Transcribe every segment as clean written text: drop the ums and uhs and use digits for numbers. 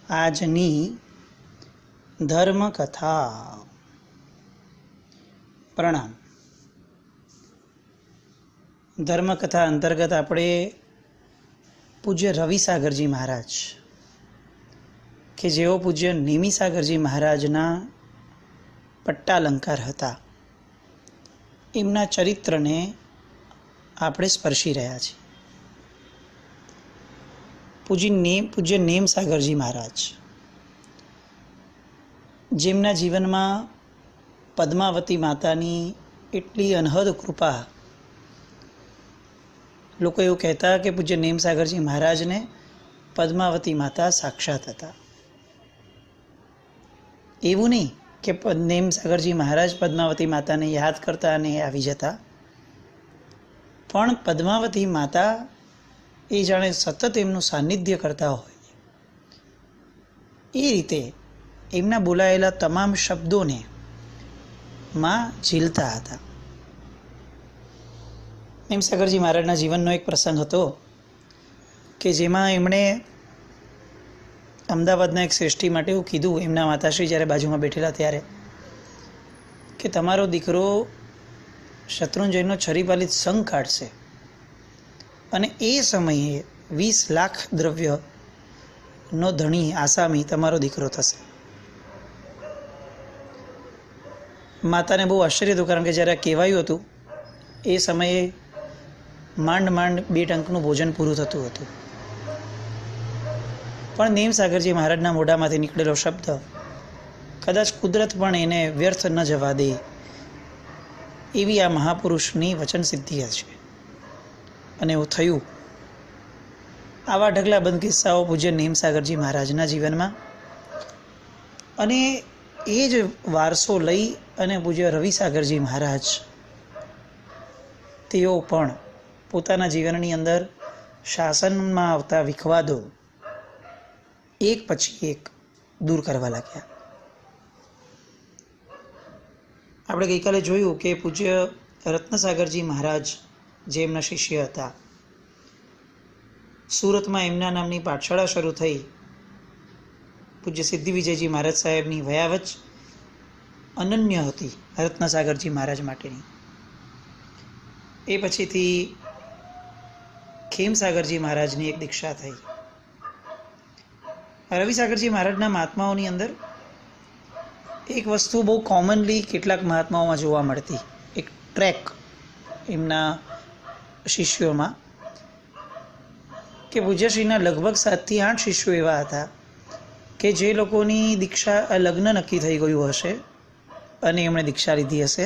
આજની ધર્મકથા. પ્રણામ. ધર્મકથા અંતર્ગત આપણે પૂજ્ય રવિસાગરજી મહારાજ કે જેઓ પૂજ્ય નેમિસાગરજી મહારાજના પટ્ટાલંકાર હતા, એમના ચરિત્રને આપણે સ્પર્શી રહ્યા છીએ. પૂજ્ય નેમસાગરજી મહારાજ, જેમના જીવનમાં પદ્માવતી માતાની એટલી અનહદ કૃપા. લોકો એવું કહેતા કે પૂજ્ય નેમસાગરજી મહારાજને પદ્માવતી માતા સાક્ષાત હતા. એવું નહીં કે નેમસાગરજી મહારાજ પદ્માવતી માતાને યાદ કરતા અને આવી જતા, પણ પદ્માવતી માતા એ જાણે સતત એમનું સાનિધ્ય કરતા હોય એ રીતે એમના બોલાયેલા તમામ શબ્દોને માં ઝીલતા હતા. નેમસાગરજી મહારાજના જીવનનો એક પ્રસંગ હતો કે જેમાં એમણે અમદાવાદના એક શ્રેષ્ઠી માટે એવું કીધું, એમના માતાશ્રી જ્યારે બાજુમાં બેઠેલા ત્યારે, કે તમારો દીકરો શત્રુંજયનો છરીપાલિત સંઘ કાઢશે અને એ સમયે 20 લાખ દ્રવ્યનો ધણી આસામી તમારો દીકરો થશે. માતાને બહુ આશ્ચર્ય હતું, કારણ કે જ્યારે કહેવાયું હતું એ સમયે માંડ 2 ટંકનું ભોજન પૂરું થતું હતું. પણ નેમસાગરજી મહારાજના મોઢામાંથી નીકળેલો શબ્દ કદાચ કુદરત પણ એને વ્યર્થ ન જવા દે એવી આ મહાપુરુષની વચન સિદ્ધિ છે. અને એવું થયું. આવા ઢગલાબંધ કિસ્સાઓ પૂજ્ય નેમસાગરજી મહારાજના જીવનમાં, અને એ જ વારસો લઈ અને પૂજ્ય રવિસાગરજી મહારાજ તેઓ પણ પોતાના જીવનની અંદર શાસનમાં આવતા વિખવાદો એક પછી એક દૂર કરવા લાગ્યા. આપણે ગઈકાલે જોયું કે પૂજ્ય રત્નસાગરજી મહારાજ જે એમના શિષ્ય હતા, સુરતમાં એમના નામની પાઠશાળા શરૂ થઈ. પૂજ્ય સિદ્ધિ વિજયજી મહારાજ સાહેબની વયાવચ અનન્ય હતી રત્નસાગરજી મહારાજ માટેની. એ પછીથી ખેમસાગરજી મહારાજની એક દીક્ષા થઈ. રવિસાગરજી મહારાજના મહાત્માઓની અંદર એક વસ્તુ બહુ કોમનલી કેટલાક મહાત્માઓમાં જોવા મળતી, એક ટ્રેક એમના શિષ્યોમાં, કે પૂજ્યશ્રીના લગભગ 7 થી 8 શિષ્યો એવા હતા કે જે લોકોની દીક્ષા લગ્ન નક્કી થઈ ગયું હશે અને એમણે દીક્ષા લીધી હશે,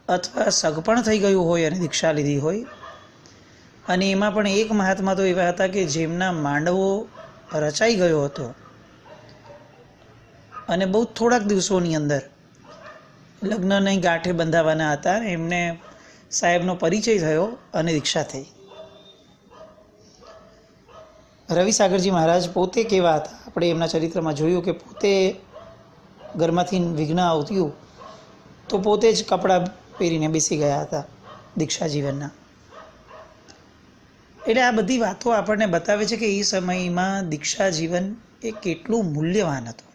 અથવા સગપણ થઈ ગયું હોય અને દીક્ષા લીધી હોય. અને એમાં પણ એક મહાત્મા તો એવા હતા કે જેમના માંડવો રચાઈ ગયો હતો અને બહુ થોડાક દિવસોની અંદર લગ્નની ગાંઠે બંધાવાના હતા. એમને સાહેબનો પરિચય થયો અને દીક્ષા થઈ. રવિસાગરજી મહારાજ પોતે કેવા હતા આપણે એમના ચરિત્રમાં જોયું કે પોતે ઘરમાંથી વિઘ્ન આવતું તો પોતે જ કપડાં પહેરીને બેસી ગયા હતા દીક્ષા જીવનના. એટલે આ બધી વાતો આપણને બતાવે છે કે એ સમયમાં દીક્ષા જીવન એ કેટલું મૂલ્યવાન હતું,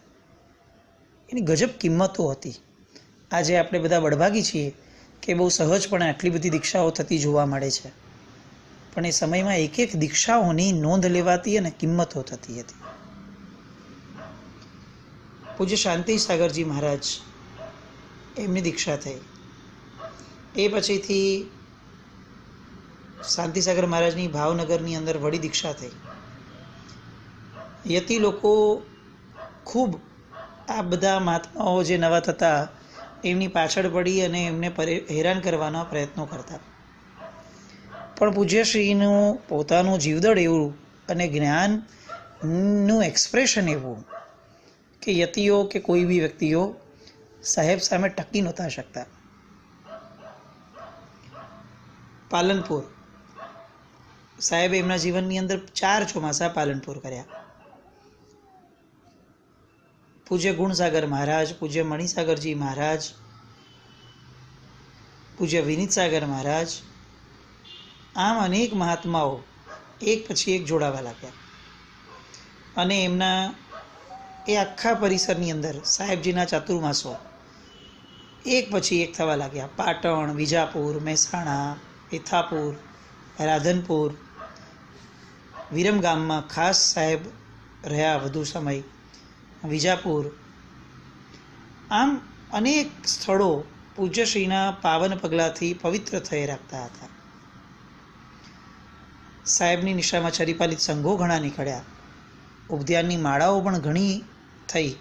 એની ગજબ કિંમતો હતી. આજે આપણે બધા બળભાગી છીએ કે બહુ સહજપણે આટલી બધી દીક્ષાઓ થતી જોવા મળે છે, પણ એ સમયમાં એક એક દીક્ષાઓની નોંધ લેવાતી અને કિંમતો થતી હતી. પૂજ્ય શાંતિસાગરજી મહારાજ એમની દીક્ષા થઈ. એ પછીથી શાંતિસાગર મહારાજની ભાવનગરની અંદર વડી દીક્ષા થઈ. યતિ લોકો ખૂબ આ બધા મહાત્માઓ જે નવા થતા એમની પાછળ પડી અને એમને હેરાન કરવાના પ્રયત્નો કરતા. પણ પૂજ્યશ્રીનું પોતાનું જીવદળ એવું અને જ્ઞાનનું એક્સપ્રેશન એવું કે યતિઓ કે કોઈ બી વ્યક્તિઓ સાહેબ સામે ટકી નહોતા શકતા. પાલનપુર સાહેબે એમના જીવનની અંદર 4 ચોમાસા પાલનપુર કર્યા. પૂજ્ય ગુણસાગર મહારાજ, પૂજ્ય મણિસાગરજી મહારાજ, પૂજ્ય વિનીતસાગર મહારાજ, આમ અનેક મહાત્માઓ એક પછી એક જોડાવા લાગ્યા અને એમના એ આખા પરિસરની અંદર સાહેબજીના ચાતુર્માસો એક પછી એક થવા લાગ્યા. પાટણ, વિજાપુર, મહેસાણા, એથાપુર, રાધનપુર, વિરમગામમાં ખાસ સાહેબ રહ્યા વધુ સમય, વિજાપુર, આમ અનેક સ્થળો પૂજ્યશ્રીના પાવન પગલાથી પવિત્ર થઈ રાખતા હતા. સાહેબની નિશામાં ચરિપાલિત સંઘો ઘણા નીકળ્યા. ઉપધ્યાનની માળાઓ પણ ઘણી થઈ.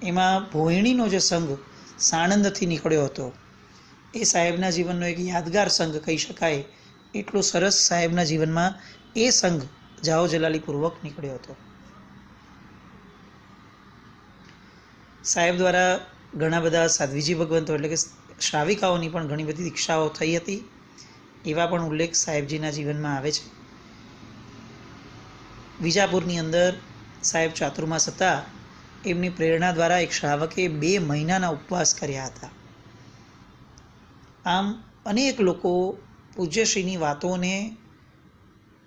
એમાં ભોયણીનો જે સંઘ સાણંદથી નીકળ્યો હતો એ સાહેબના જીવનનો એક યાદગાર સંઘ કહી શકાય. એટલો સરસ સાહેબના જીવનમાં એ સંઘ જાઓ જલાલીપૂર્વક નીકળ્યો હતો. સાહેબ દ્વારા ઘણા બધા સાધ્વીજી ભગવંતો એટલે કે શ્રાવિકાઓની પણ ઘણી બધી દીક્ષાઓ થઈ હતી. એવા પણ ઉલ્લેખ સાહેબજીના જીવનમાં આવે છે. વિજાપુરની અંદર સાહેબ ચાતુર્માસ હતા. એમની પ્રેરણા દ્વારા એક શ્રાવકે 2 મહિનાના ઉપવાસ કર્યા હતા. આમ અનેક લોકો પૂજ્યશ્રીની વાતોને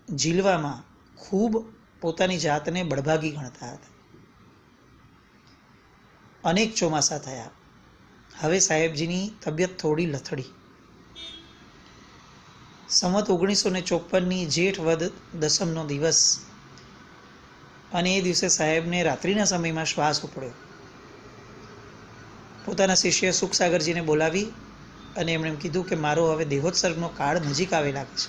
ઝીલવામાં ખૂબ પોતાની જાતને બળભાગી ગણતા હતા. અનેક ચોમાસા થયા. હવે સાહેબજીની તબિયત થોડી લથડી. સંવત 1954ની જેઠ વદ 10મનો દિવસ અને એ દિવસે સાહેબને રાત્રિના સમયમાં શ્વાસ ઉપડ્યો. પોતાના શિષ્ય સુખસાગરજીને બોલાવી અને એમણે એમ કીધું કે મારો હવે દેહોત્સર્ગનો કાળ નજીક આવે લાગે છે,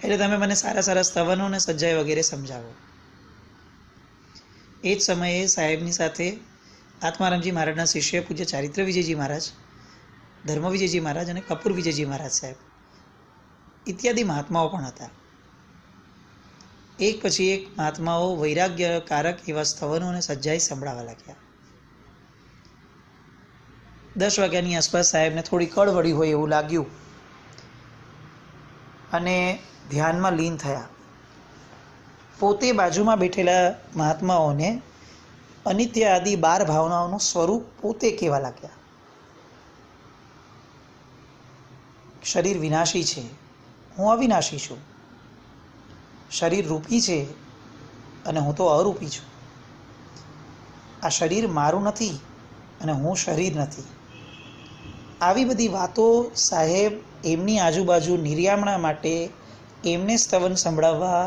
એટલે તમે મને સારા સારા સ્તવનો અને સજ્જાય વગેરે સમજાવો. એ જ સમયે સાહેબની સાથે આત્મારામજી મહારાજના શિષ્ય પૂજ્ય ચારિત્ર વિજયજી મહારાજ, ધર્મ વિજયજી મહારાજ અને કપૂર વિજયજી મહારાજ સાહેબ ઇત્યાદિ મહાત્માઓ પણ હતા. એક પછી એક મહાત્માઓ વૈરાગ્યકારક એવા સ્તવનો અને સજ્જાઈ સંભળાવા લાગ્યા. 10 વાગ્યાની આસપાસ સાહેબને થોડી કળવળી હોય એવું લાગ્યું અને ધ્યાનમાં લીન થયા. પોતે બાજુમાં બેઠેલા મહાત્માઓને અનિત્ય આદિ 12 ભાવનાઓનું સ્વરૂપ પોતે કહેવા લાગ્યા. શરીર વિનાશી છે, હું અવિનાશી છું. શરીર રૂપી છે અને હું તો અરૂપી છું. આ શરીર મારું નથી અને હું શરીર નથી. આવી બધી વાતો સાહેબ એમની આજુબાજુ નિર્યામણા માટે એમને સ્તવન સંભળાવવા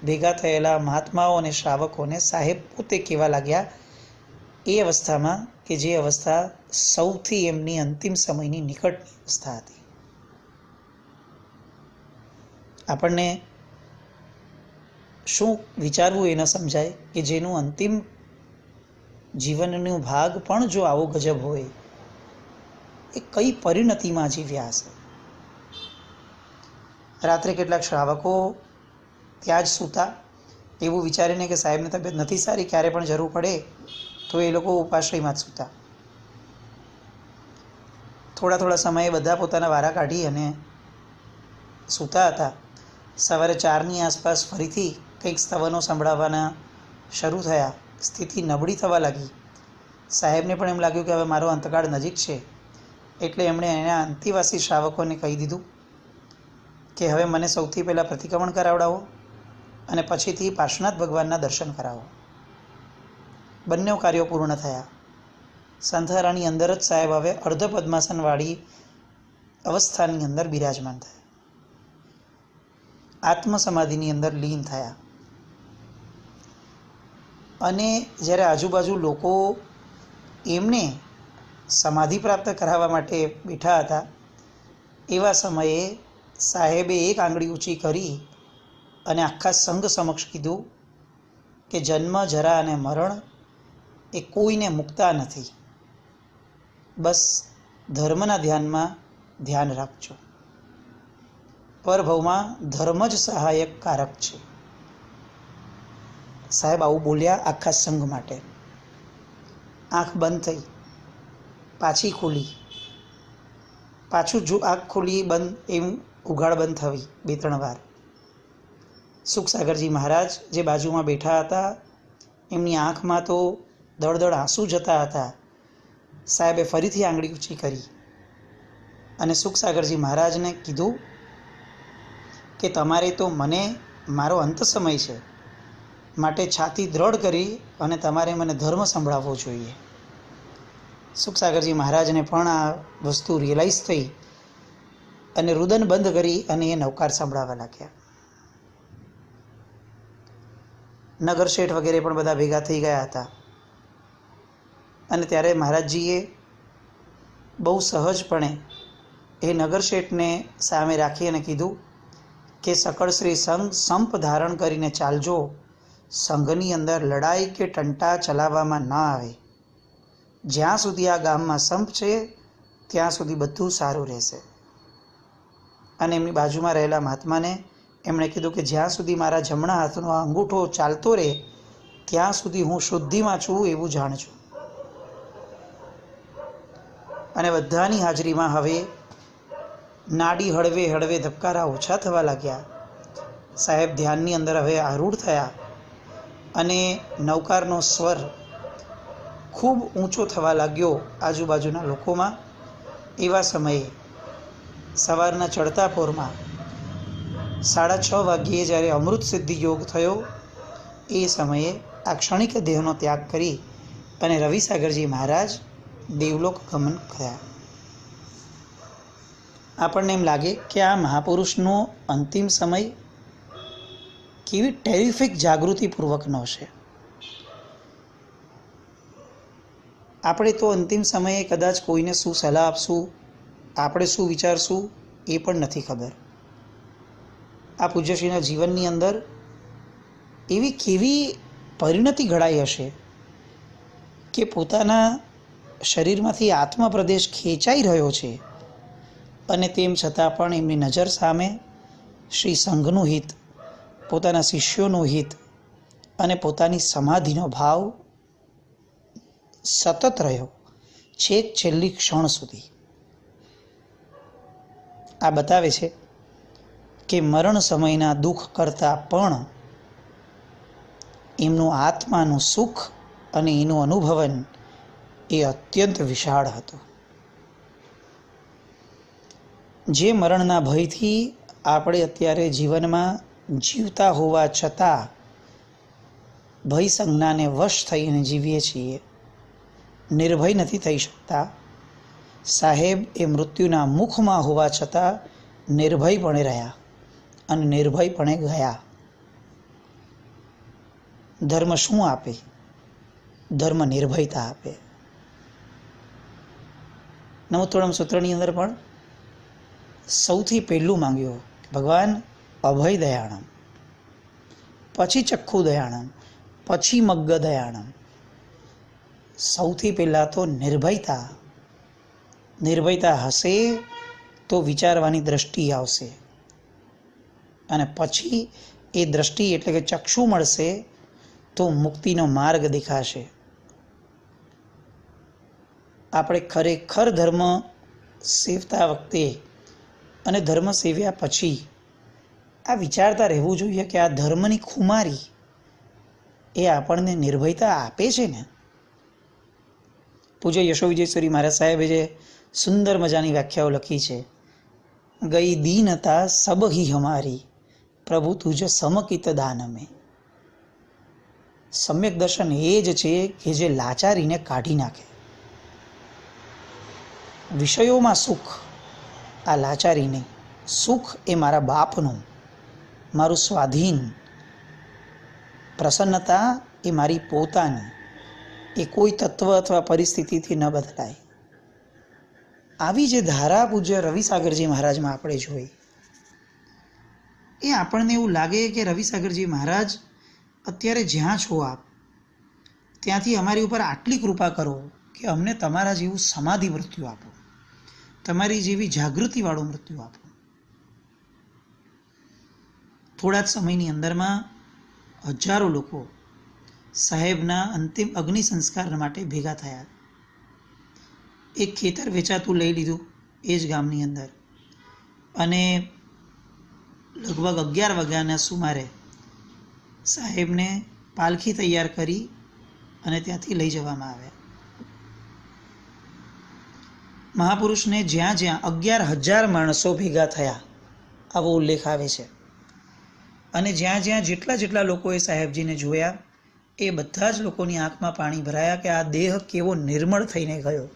ભેગા થયેલા મહાત્માઓ અને શ્રાવકોને સાહેબ પોતે કહેવા લાગ્યા. એ અવસ્થામાં કે જે અવસ્થા સૌથી એમની અંતિમ સમયની નિકટની અવસ્થા હતી. આપણને શું વિચારવું એ ન સમજાય કે જેનું અંતિમ જીવનનો ભાગ પણ જો આવો ગજબ હોય એ કઈ પરિણતિમાં જીવ્યા હશે. રાત્રે કેટલાક શ્રાવકો ત્યાં જ સૂતા એવું વિચારીને કે સાહેબની તબિયત નથી સારી, ક્યારે પણ જરૂર પડે તો એ લોકો ઉપાશ્રયમાં જ સૂતા. થોડા સમયે બધા પોતાના વારા કાઢી અને સૂતા હતા. સવારે 4ની આસપાસ ફરીથી કંઈક સ્તવનો સંભળાવવાના શરૂ થયા. સ્થિતિ નબળી થવા લાગી. સાહેબને પણ એમ લાગ્યું કે હવે મારો અંતકાળ નજીક છે, એટલે એમણે એના અંતિવાસી શ્રાવકોને કહી દીધું કે હવે મને સૌથી પહેલાં પ્રતિક્રમણ કરાવડાવો અને પછીથી પાર્શ્વનાથ ભગવાનના દર્શન કરાવો. બંને કાર્યો પૂર્ણ થયા. સંધારાની અંદર જ સાહેબ હવે અર્ધ પદ્માસનવાળી અવસ્થાની અંદર બિરાજમાન થયા. આત્મસમાધિની અંદર લીન થયા. અને જ્યારે આજુબાજુ લોકો એમને સમાધિ પ્રાપ્ત કરાવવા માટે બેઠા હતા એવા સમયે સાહેબે એક આંગળી ઊંચી કરી અને આખા સંઘ સમક્ષ કીધું કે જન્મ, જરા અને મરણ એ કોઈને મુકતા નથી. બસ ધર્મના ધ્યાનમાં ધ્યાન રાખજો. પરભવમાં ધર્મ જ સહાયક કારક છે. સાહેબ આવું બોલ્યા આખા સંઘ માટે. આંખ બંધ થઈ, પાછી ખુલી, પાછું જો આંખ ખુલી બંધ એમ ઉઘાડ બંધ થવી 2-3 વાર. સુખસાગરજી મહારાજ જે બાજુમાં બેઠા હતા એમની આંખમાં તો દળદળ આંસુ જતા હતા. સાહેબે ફરીથી આંગળી ઊંચી કરી અને સુખસાગરજી મહારાજને કીધું કે તમારે તો મને મારો અંત સમય છે, માટે છાતી દ્રઢ કરી અને તમારે મને ધર્મ સંભળાવવો જોઈએ. સુખસાગરજી મહારાજને પણ આ વસ્તુ રિયલાઇઝ થઈ અને રુદન બંધ કરી અને એ નવકાર સંભળાવવા લાગ્યા. નગર શેઠ વગેરે પણ બધા ભેગા થઈ ગયા હતા અને ત્યારે મહારાજજીએ બહુ સહજપણે એ નગર શેઠને સામે રાખી અને કીધું કે સકળ શ્રી સંઘ સંપ ધારણ કરીને ચાલજો. સંઘની અંદર લડાઈ કે ટંટા ચલાવવામાં ના આવે. જ્યાં સુધી આ ગામમાં સંપ છે ત્યાં સુધી બધું સારું રહેશે. અને એમની બાજુમાં રહેલા મહાત્માને એમણે કીધું કે જ્યાં સુધી મારા જમણા હાથનો આ અંગૂઠો ચાલતો રહે ત્યાં સુધી હું શુદ્ધિમાં છું એવું જાણજો. અને બધાની હાજરીમાં હવે નાડી હળવે હળવે ધબકારા ઓછા થવા લાગ્યા. સાહેબ ધ્યાનની અંદર હવે આરૂઢ થયા અને નવકારનો સ્વર ખૂબ ઊંચો થવા લાગ્યો આજુબાજુના લોકોમાં. એવા સમયે સવારના ચડતા પોરમાં 6:30 વાગ્યે જ્યારે અમૃત સિદ્ધિ યોગ થયો એ સમયે આ ક્ષણિક દેહનો ત્યાગ કરી અને રવિસાગરજી મહારાજ દેવલોક ગમન કર્યા. આપણને એમ લાગે કે આ મહાપુરુષનો અંતિમ સમય કેવી ટેરિફિક જાગૃતિપૂર્વકનો છે. આપણે તો અંતિમ સમયે કદાચ કોઈને શું સલાહ આપશું, આપણે શું વિચારશું એ પણ નથી ખબર. આ પૂજ્યશ્રીના જીવનની અંદર એવી કેવી પરિણતિ ઘડાઈ હશે કે પોતાના શરીરમાંથી આત્મપ્રદેશ ખેંચાઈ રહ્યો છે અને તેમ છતાં પણ એમની નજર સામે શ્રી સંઘનું હિત, પોતાના શિષ્યોનું હિત અને પોતાની સમાધિનો ભાવ સતત રહ્યો છેક છેલ્લી ક્ષણ સુધી. આ બતાવે છે કે મરણ સમયના દુઃખ કરતાં પણ એમનું આત્માનું સુખ અને એનું અનુભવન એ અત્યંત વિશાળ હતું. જે મરણના ભયથી આપણે અત્યારે જીવનમાં જીવતા હોવા છતાં ભય સંજ્ઞાને વશ થઈને જીવીએ છીએ, નિર્ભય નથી થઈ શકતા. સાહેબ એ મૃત્યુના મુખમાં હોવા છતાં નિર્ભયપણે રહ્યા અને નિર્ભયપણે ગયા. ધર્મ શું આપે? ધર્મ નિર્ભયતા આપે. નમોત્તોળમ સૂત્રની અંદર પણ સૌથી પહેલું માંગ્યું ભગવાન અભય દયાણમ, પછી ચક્ષુ દયાણમ, પછી મગ્ગ દયાણમ. સૌથી પહેલાં તો નિર્ભયતા. નિર્ભયતા હશે તો વિચારવાની દ્રષ્ટિ આવશે અને પછી એ દ્રષ્ટિ એટલે કે ચક્ષુ મળશે તો મુક્તિનો માર્ગ દેખાશે. આપણે ખરેખર ધર્મ સેવતા વખતે અને ધર્મ સેવ્યા પછી આ વિચારતા રહેવું જોઈએ કે આ ધર્મની ખુમારી એ આપણને નિર્ભયતા આપે છે ને. પૂજ્ય યશોવિજયશ્વરી મહારાજ સાહેબે જે સુંદર મજાની વ્યાખ્યાઓ લખી છે, ગઈ દીનતા સબ હી હમારી પ્રભુ તુજ સમકિત દાન મેં. સમ્યક દર્શન એ જ છે કે જે લાચારીને કાઢી નાખે. વિષયોમાં સુખ આ લાચારી નહીં. સુખ એ મારા બાપનું, મારું સ્વાધીન. પ્રસન્નતા એ મારી પોતાની, એ કોઈ તત્વ અથવા પરિસ્થિતિથી ન બદલાય. આવી જે ધારા પૂજ્ય રવિસાગરજી મહારાજમાં આપણે જોઈ, એ આપણને એવું લાગે કે રવિસાગરજી મહારાજ અત્યારે જ્યાં છો આપ ત્યાંથી અમારી ઉપર આટલી કૃપા કરો કે અમને તમારા જેવું સમાધિ મૃત્યુ આપો, તમારી જેવી જાગૃતિવાળું મૃત્યુ આપો. થોડા જ સમયની અંદરમાં હજારો લોકો સાહેબના અંતિમ અગ્નિ સંસ્કાર માટે ભેગા થયા. એક ખેતર વેચાતું લઈ લીધું એ જ ગામની અંદર અને લગભગ 11 વાગ્યાના સુમારે સાહેબને પાલખી તૈયાર કરી અને ત્યાંથી લઈ જવામાં આવ્યા. મહાપુરુષને જ્યાં જ્યાં 11,000 માણસો ભેગા થયા આવો ઉલ્લેખ આવે છે. અને જ્યાં જ્યાં જેટલા લોકોએ સાહેબજીને જોયા એ બધા જ લોકોની આંખમાં પાણી ભરાયા કે આ દેહ કેવો નિર્મળ થઈને ગયો.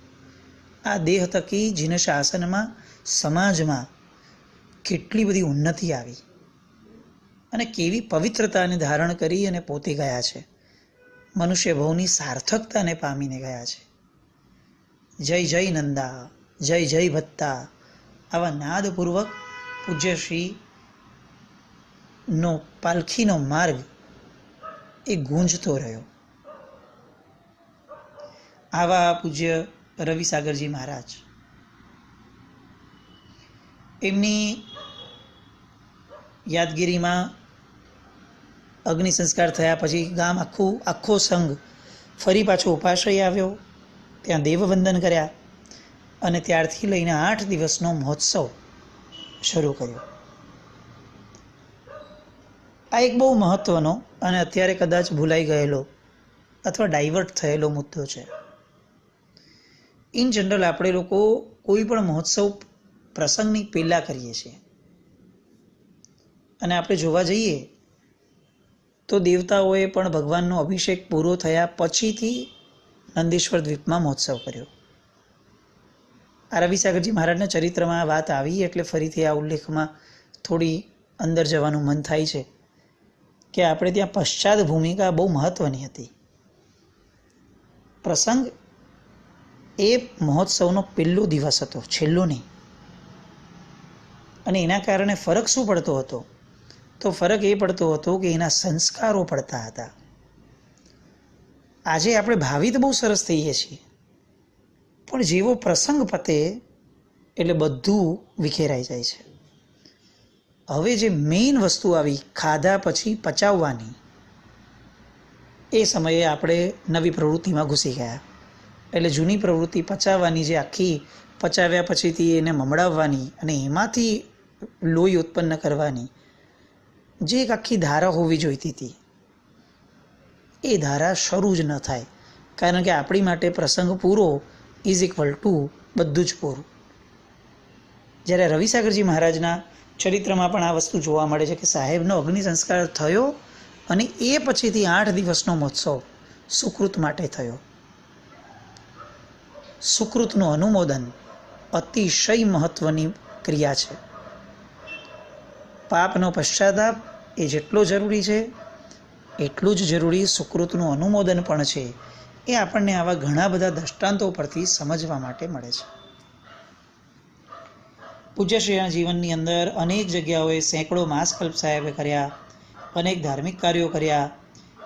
આ દેહ થકી જીન શાસનમાં સમાજમાં કેટલી બધી ઉન્નતિ આવી અને કેવી પવિત્રતાને ધારણ કરી અને પોતે ગયા છે. મનુષ્ય ભવની સાર્થકતાને પામીને ગયા છે. જય જય નંદા, જય જય ભત્તા, આવા નાદપૂર્વક પૂજ્ય શ્રીનો પાલખીનો માર્ગ એ ગુંજતો રહ્યો. આવા પૂજ્ય રવિસાગરજી મહારાજ, એમની યાદગીરીમાં અગ્નિ સંસ્કાર થયા પછી ગામ આખો સંઘ ફરી પાછો ઉપાશ્રય આવ્યો, ત્યાં દેવવંદન કર્યા અને ત્યારથી લઈને 8 દિવસનો મહોત્સવ શરૂ કર્યો. આ એક બહુ મહત્વનો અને અત્યારે કદાચ ભૂલાઈ ગયેલો અથવા ડાયવર્ટ થયેલો મુદ્દો છે. ઇન જનરલ આપણે લોકો કોઈ પણ મહોત્સવ પ્રસંગની પહેલાં કરીએ છીએ અને આપણે જોવા જઈએ તો દેવતાઓએ પણ ભગવાનનો અભિષેક પૂરો થયા પછીથી નંદીશ્વર દ્વીપમાં મહોત્સવ કર્યો. આ રવિસાગરજી મહારાજના ચરિત્રમાં આ વાત આવી એટલે ફરીથી આ ઉલ્લેખમાં થોડી અંદર જવાનું મન થાય છે કે આપણે ત્યાં પશ્ચાત ભૂમિકા બહુ મહત્વની હતી. પ્રસંગ એ મહોત્સવનો પહેલો દિવસ હતો, છેલ્લો નહીં. અને એના કારણે ફરક શું પડતો હતો? તો ફરક એ પડતો હતો કે એના સંસ્કારો પડતા હતા. આજે આપણે ભાવિત બહુ સરસ થઈએ છીએ, પણ જેવો પ્રસંગ પતે એટલે બધું વિખેરાઈ જાય છે. હવે જે મેઇન વસ્તુ આવી ખાધા પછી પચાવવાની, એ સમયે આપણે નવી પ્રવૃત્તિમાં ઘૂસી ગયા. એટલે જૂની પ્રવૃત્તિ પચાવવાની, જે આખી પચાવ્યા પછીથી એને મમડાવવાની અને એમાંથી લોહી ઉત્પન્ન કરવાની જે એક આખી ધારા હોવી જોઈતી હતી, એ ધારા શરૂ જ ન થાય. કારણ કે આપણી માટે પ્રસંગ પૂરો ઇઝ ઇક્વલ ટુ બધું જ પૂરું. જ્યારે રવિસાગરજી મહારાજના ચરિત્રમાં પણ આ વસ્તુ જોવા મળે છે કે સાહેબનો અગ્નિ સંસ્કાર થયો અને એ પછીથી 8 દિવસનો મહોત્સવ સુકૃત માટે થયો. સુકૃતનું અનુમોદન અતિશય મહત્વની ક્રિયા છે. પાપનો પશ્ચાતાપ એ જેટલો જરૂરી છે એટલું જ જરૂરી સુકૃતનું અનુમોદન પણ છે. એ આપણને આવા ઘણા બધા દ્રષ્ટાંતો પરથી સમજવા માટે મળે છે. પૂજ્યશ્રીના જીવનની અંદર અનેક જગ્યાઓએ સેંકડો માસકલ્પ સાહેબે કર્યા, અનેક ધાર્મિક કાર્યો કર્યા.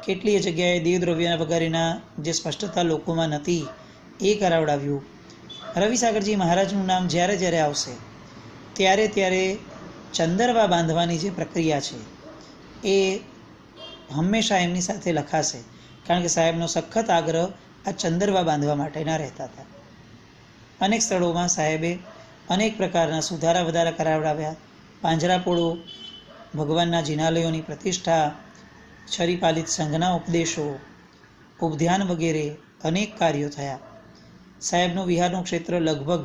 કેટલીય જગ્યાએ દેવદ્રવ્ય વગેરેના જે સ્પષ્ટતા લોકોમાં નથી એ કરાવડાવ્યું. રવિસાગરજી મહારાજનું નામ જ્યારે જ્યારે આવશે ત્યારે ચંદરવા બાંધવાની જે પ્રક્રિયા છે એ હંમેશા એમની સાથે લખાશે. કારણ કે સાહેબનો સખત આગ્રહ આ ચંદરવા બાંધવા માટેના રહેતા હતા. અનેક સ્થળોમાં સાહેબે અનેક પ્રકારના સુધારા વધારા કરાવડાવ્યા. પાંજરાપોળો, ભગવાનના જિનાલયોની પ્રતિષ્ઠા, છરીપાલિત સંઘના ઉપદેશો, ઉપધ્યાન વગેરે અનેક કાર્યો થયા. સાહેબનું વિહારનું ક્ષેત્ર લગભગ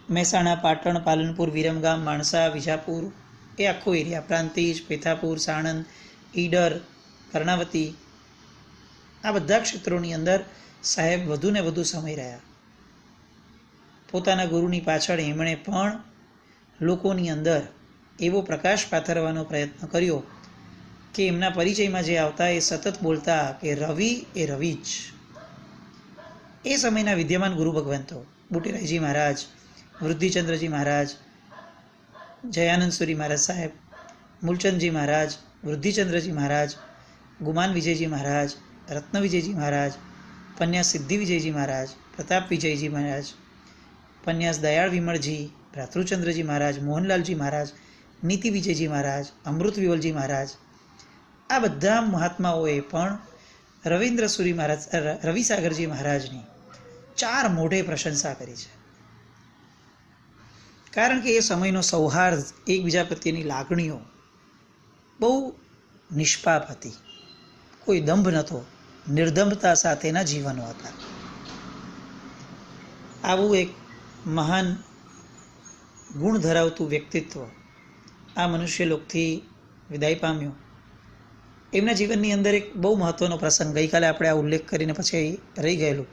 મહેસાણા, પાટણ, પાલનપુર, વિરમગામ, માણસા, વિજાપુર એ આખો એરિયા, પ્રાંતિજ, પેથાપુર, સાણંદ, ઈડર, કર્ણાવતી, આ બધા ક્ષેત્રોની અંદર સાહેબ વધુ ને વધુ સમય રહ્યા. પોતાના ગુરુની પાછળ એમણે પણ લોકોની અંદર એવો પ્રકાશ પાથરવાનો પ્રયત્ન કર્યો કે એમના પરિચયમાં જે આવતા એ સતત બોલતા કે રવિ એ રવિ જ. એ સમયના વિદ્યમાન ગુરુ ભગવંતો બુટીરાયજી મહારાજ, વૃદ્ધિચંદ્રજી મહારાજ, જયાનંદ સુરી મહારાજ સાહેબ, મૂલચંદજી મહારાજ, વૃદ્ધિચંદ્રજી મહારાજ, ગુમાન વિજયજી મહારાજ, રત્ન વિજયજી મહારાજ, પન્યાસ સિદ્ધિ વિજયજી મહારાજ, પ્રતાપ વિજયજી મહારાજ, પન્યાસ દયાળ વિમળજી, ભ્રાતૃચંદ્રજી મહારાજ, મોહનલાલજી મહારાજ, નીતિ વિજયજી મહારાજ, અમૃત વિવલજી મહારાજ, આ બધા મહાત્માઓએ પણ રવિન્દ્રસુરી મહારાજ, રવિસાગરજી મહારાજની 4 મોઢે પ્રશંસા કરી છે. કારણ કે એ સમયનો સૌહાર્દ, એકબીજા પ્રત્યેની લાગણીઓ બહુ નિષ્પાપ હતી. કોઈ દંભ નહોતો, નિર્દંભતા સાથેના જીવનો હતા. આવું એક મહાન ગુણ ધરાવતું વ્યક્તિત્વ આ મનુષ્ય લોકથી વિદાય પામ્યો. એમના જીવનની અંદર એક બહુ મહત્ત્વનો પ્રસંગ ગઈકાલે આપણે આ ઉલ્લેખ કરીને પછી રહી ગયેલું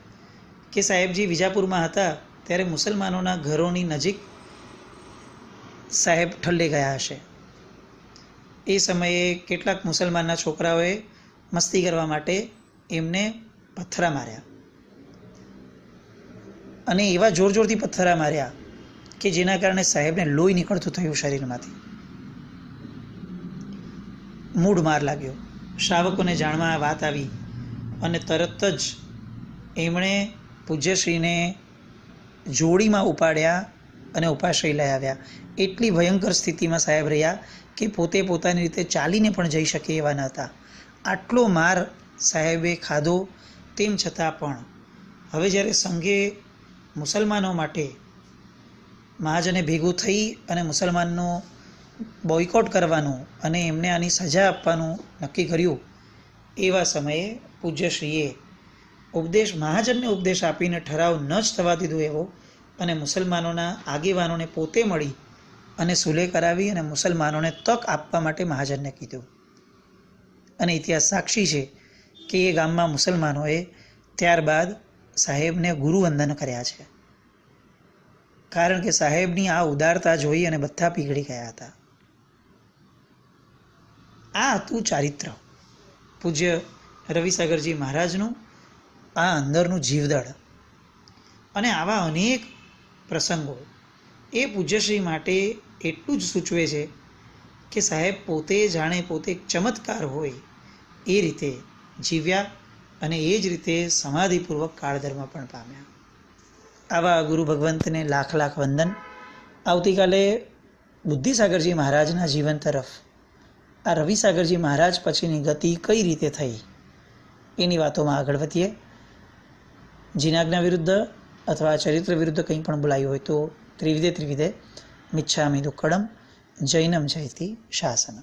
કે સાહેબજી વિજાપુરમાં હતા ત્યારે મુસલમાનોના ઘરોની નજીક સાહેબ ઠલ્લે ગયા હશે. એ સમયે કેટલાક મુસલમાનના છોકરાઓએ મસ્તી કરવા માટે એમને પથ્થરા માર્યા અને એવા જોર જોરથી પથ્થરા માર્યા કે જેના કારણે સાહેબને લોહી નીકળતું થયું શરીરમાંથી. મૂઢ માર લાગ્યો. શ્રાવકોને જાણમાં વાત આવી અને તરત જ એમણે પૂજ્યશ્રીને જોડીમાં ઉપાડ્યા અને ઉપાશ્રય લઈ આવ્યા. એટલી ભયંકર સ્થિતિમાં સાહેબ રહ્યા કે પોતે પોતાની રીતે ચાલીને પણ જઈ શકે એવા ન હતા. આટલો માર સાહેબે ખાધો. તેમ છતાં પણ હવે જ્યારે સંઘે મુસલમાનો માટે મહાજને ભેગું થઈ અને મુસલમાનનો બોયકોટ કરવાનું અને એમને આની સજા આપવાનું નક્કી કર્યું, એવા સમયે પૂજ્યશ્રીએ મહાજનને ઉપદેશ આપીને ઠરાવ ન જ થવા દીધો એવો અને મુસલમાનોના આગેવાનોને પોતે મળી અને સુલે કરાવી અને મુસલમાનોને તક આપવા માટે મહાજનને કીધું. અને ઇતિહાસ સાક્ષી છે કે એ ગામમાં મુસલમાનોએ ત્યારબાદ સાહેબને ગુરુવંદન કર્યા છે, કારણ કે સાહેબની આ ઉદારતા જોઈ અને બધા પીગળી ગયા હતા. આ હતું ચારિત્ર પૂજ્ય રવિસાગરજી મહારાજનું, આ અંદરનું જીવદળ. અને આવા અનેક પ્રસંગો એ પૂજ્યશ્રી માટે એટલું જ સૂચવે છે કે સાહેબ પોતે જાણે પોતે ચમત્કાર હોય એ રીતે જીવ્યા અને એ જ રીતે સમાધિપૂર્વક કાળધર્મ પણ પામ્યા. આવા ગુરુ ભગવંતને લાખ લાખ વંદન. આવતીકાલે બુદ્ધિસાગરજી મહારાજના જીવન તરફ આ રવિસાગરજી મહારાજ પછીની ગતિ કઈ રીતે થઈ એની વાતોમાં આગળ વધીએ. જીનાજ્ઞા વિરુદ્ધ અથવા ચરિત્ર વિરુદ્ધ કંઈ પણ બોલાયું હોય તો ત્રિવિધે મિચ્છામિ દુક્કડમ. જૈનમ જયતિ શાસનમ.